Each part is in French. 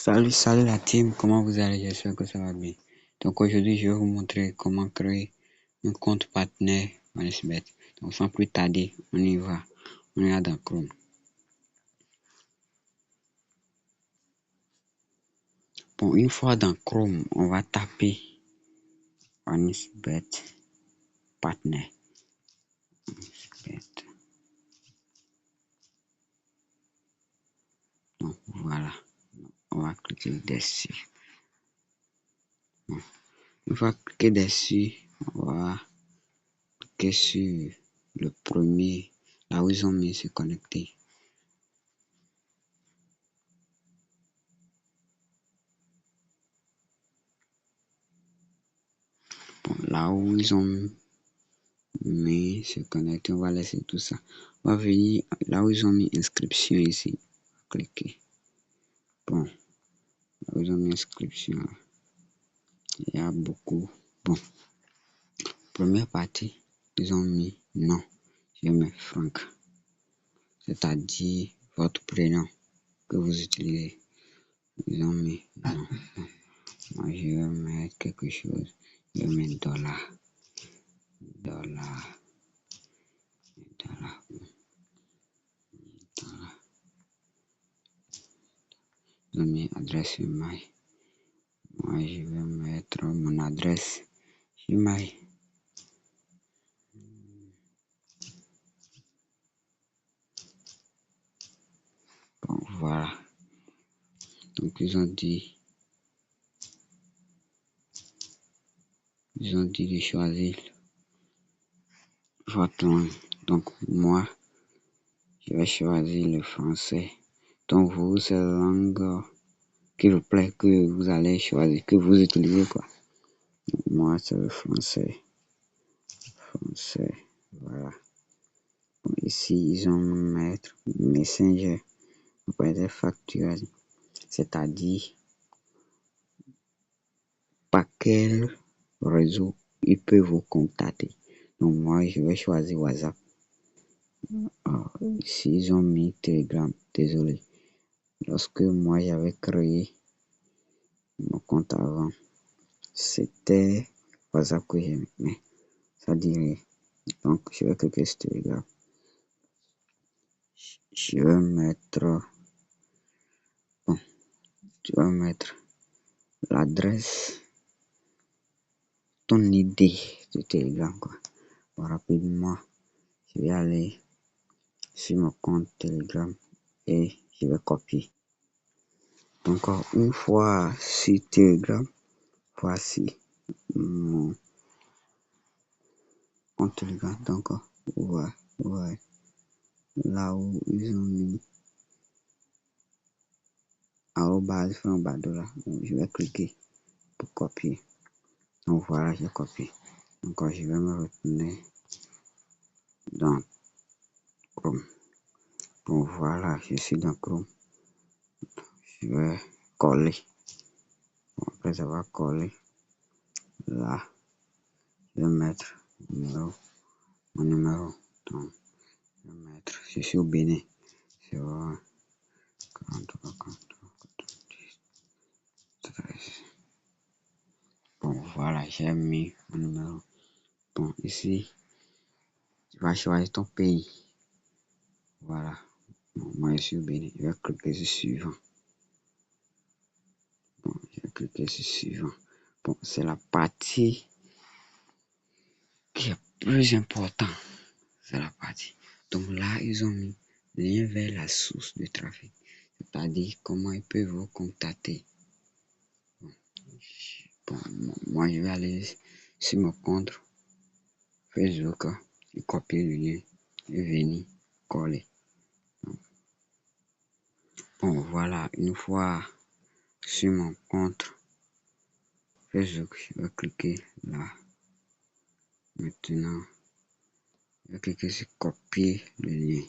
Salut la team, comment vous allez? J'espère que ça va bien. Donc aujourd'hui, je vais vous montrer comment créer un compte partenaire OneXBet. Donc sans plus tarder, on y va. On est là dans Chrome. Bon, une fois dans Chrome, on va taper OneXBet Partner. OneXBet. Donc voilà, on va cliquer dessus. Bon. Une fois cliqué dessus, on va cliquer sur le premier, là où ils ont mis se connecter. Bon, là où ils ont mis se connecter, on va laisser tout ça. On va venir là où ils ont mis inscription ici. Cliquer. Bon, là où ils ont mis inscription, il y a beaucoup. Bon, première partie, ils ont mis non. Je mets Franck, c'est-à-dire votre prénom que vous utilisez. Ils ont mis non. Bon. Moi, je vais mettre quelque chose. Je vais mettre dollar. Dollar. Dollar. Dollar. Ils ont mis adresse email. Moi, je vais mettre mon adresse email. Bon, voilà. Donc, ils ont dit de choisir votre langue. Donc, moi, je vais choisir le français. Donc, vous, c'est la langue qui vous plaît, que vous allez choisir, que vous utilisez, quoi. Donc, moi, c'est le français. Français. Voilà. Bon, ici, ils ont mettre Messenger. Vous pouvez être factuel. C'est-à-dire, par quel réseau il peut vous contacter. Donc, moi, je vais choisir WhatsApp. Ici, ils ont mis Telegram. Désolé. Lorsque moi, j'avais créé mon compte avant, c'était WhatsApp que j'aimais. Mais ça dirait. Donc, je vais cliquer sur Telegram. Je vais mettre. Bon, je vais mettre l'adresse, ton idée de Telegram, quoi. Bon, rapidement, je vais aller sur mon compte Telegram et je vais copier. Donc, une fois sur Telegram, voici mon compte Telegram. Donc, ouais, là où ils ont mis arrobase franc badola. Donc, je vais cliquer pour copier. Donc, voilà, j'ai copié. Donc, je vais me retourner dans Chrome. Bon, voilà, je suis dans Chrome. Je vais coller. Bon, après avoir collé, là, je vais mettre mon numéro. Donc, je vais mettre, je suis au Bénin. C'est 43, 43, 13. Bon, voilà, j'ai mis mon numéro. Bon, ici, tu vas choisir ton pays. Voilà. Bon, moi, je suis au Bénin. Je vais cliquer sur suivant. Bon, je vais cliquer sur suivant. Bon, c'est la partie qui est plus importante. C'est la partie. Donc là, ils ont mis lien vers la source de trafic. C'est-à-dire comment ils peuvent vous contacter. Bon, moi, je vais aller sur mon compte Facebook et copier le lien et venir coller. Bon, voilà, une fois sur mon compte Facebook, je vais cliquer là. Maintenant, je vais cliquer sur copier le lien.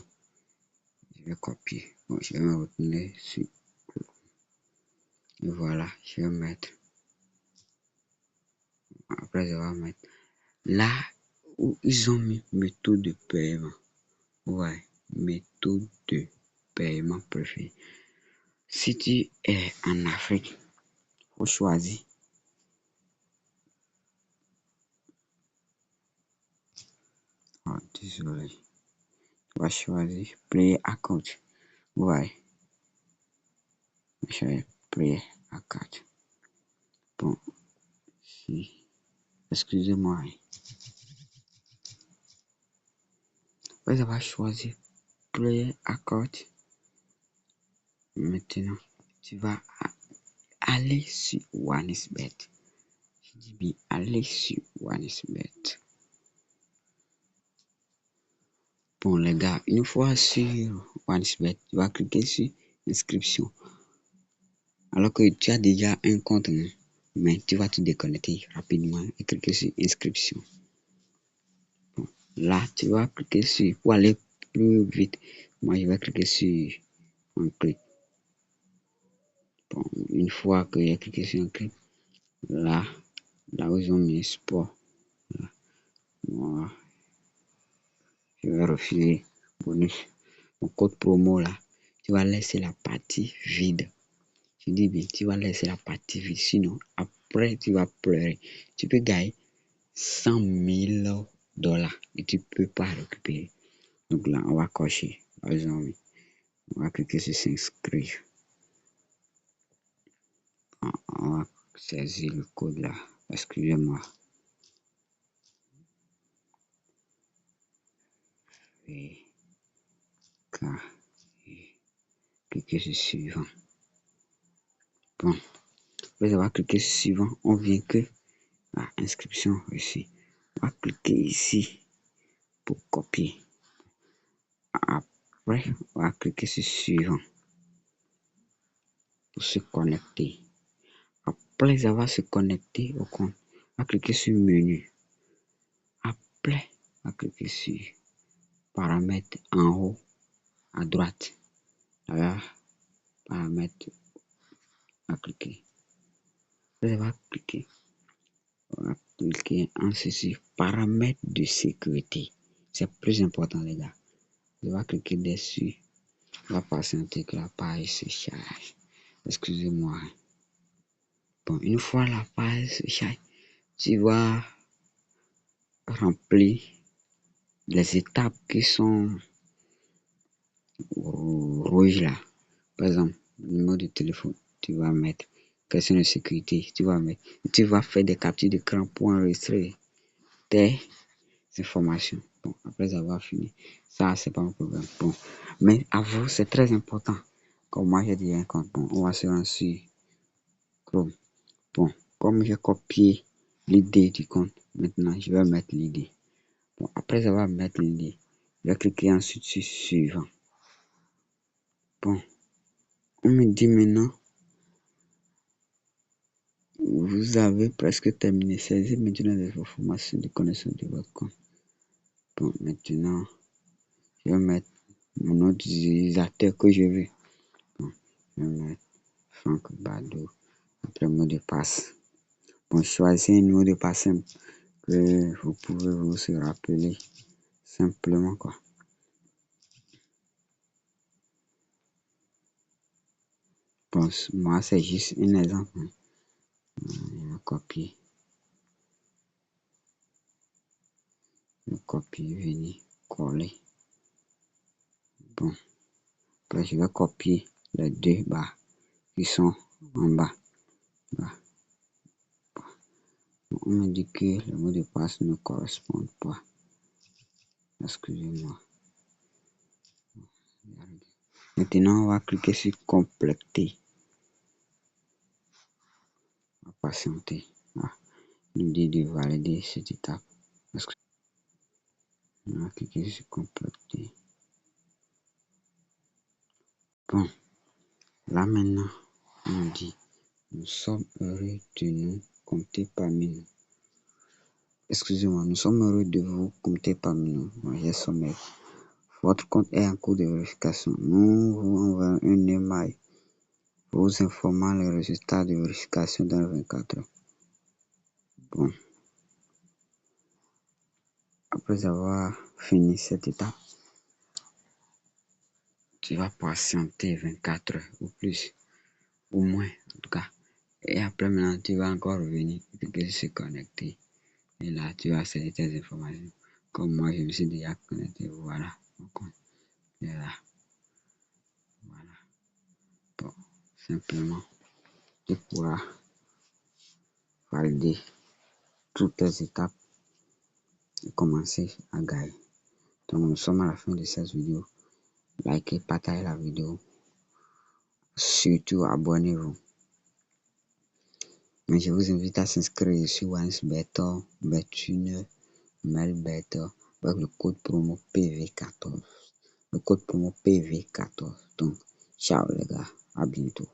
Je vais copier. Bon, je vais me retourner sur. Et voilà, je vais mettre. Après, je vais mettre là où ils ont mis méthode de paiement. Ouais, méthode de paiement préférée. Si tu es en Afrique, il faut choisir. Oh, désolé. Tu vas choisir Player Account. Ouais, je vais Player Account. Bon, si. Excusez-moi. Après avoir choisi Player Account, maintenant, tu vas aller sur OneXBet. Je dis bien aller sur OneXBet. Bon, les gars, une fois sur OneXBet, tu vas cliquer sur inscription. Alors que tu as déjà un compte, mais tu vas te déconnecter rapidement et cliquer sur inscription. Bon, là, tu vas cliquer sur, pour aller plus vite, moi je vais cliquer sur un clic. Bon, une fois que j'ai cliqué sur un clic, là où ils ont mis sport, là, moi, je vais refuser bonus. Mon code promo là, tu vas laisser la partie vide. Je dis bien, tu vas laisser la partie vide, sinon après tu vas pleurer. Tu peux gagner 100 000 $ et tu peux pas récupérer. Donc là, on va cocher. Par exemple, on va cliquer sur s'inscrire. On va saisir le code là. Excusez-moi. Et cliquer sur suivant. Bon, après avoir cliqué sur suivant, on vient que à inscription ici. On va cliquer ici pour copier. Après, on va cliquer sur suivant pour se connecter. Après avoir se connecté au compte, on va cliquer sur menu. Après, on va cliquer sur paramètres en haut à droite. Là, paramètres à cliquer. Après, on va cliquer en ceci, paramètres de sécurité. C'est plus important, les gars. On va cliquer dessus. On va patienter que la page se charge. Excusez-moi. Bon, une fois la page se charge, tu vas remplir les étapes qui sont rouges là. Par exemple, numéro de téléphone, tu vas mettre question de sécurité, tu vas faire des captures d'écran pour enregistrer tes informations. Bon, après avoir fini, ça c'est pas un problème. Bon, mais à vous, c'est très important. Comme moi j'ai dit un compte, bon, on va se rendre sur Chrome. Bon, comme j'ai copié l'idée du compte, maintenant je vais mettre l'idée. Bon, après avoir mettre l'idée, je vais cliquer ensuite sur suivant. Bon, on me dit maintenant, vous avez presque terminé. Saisissez maintenant les informations de connaissance de votre compte. Bon, maintenant, je vais mettre mon nom d'utilisateur que je veux. Bon, je vais mettre Franck Bado. Après, mot de passe. Bon, choisissez un mot de passe simple que vous pouvez vous se rappeler simplement, quoi. Bon, moi, c'est juste un exemple. Je vais copier. Venir, coller. Bon, après, je vais copier les deux barres qui sont en bas. Là. On me dit que le mot de passe ne correspond pas. Excusez-moi. Maintenant, on va cliquer sur compléter. On va patienter. Ah, il nous dit de valider cette étape. On va cliquer sur compléter. Bon, là maintenant, on nous dit nous sommes heureux de nous compter parmi nous. Excusez-moi, nous sommes heureux de vous compter parmi nous. J'ai sommeil. Votre compte est en cours de vérification. Nous vous envoyons un email vous informant les résultats de vérification dans 24 heures. Bon, après avoir fini cette étape, tu vas patienter 24 heures ou plus. au moins, en tout cas. Et après, maintenant, tu vas encore revenir et que se connecter. Et là, tu vas accéder tes informations. Comme moi, je me suis déjà connecté. Voilà. Et là, voilà. Bon, simplement, tu pourras valider toutes les étapes et commencer à gagner. Donc, nous sommes à la fin de cette vidéo. Likez, partagez la vidéo. Surtout, abonnez-vous. Mais je vous invite à s'inscrire sur OneSBettor, BetTuner, MailBettor avec le code promo PV14. Le code promo PV14. Donc, ciao les gars, à bientôt.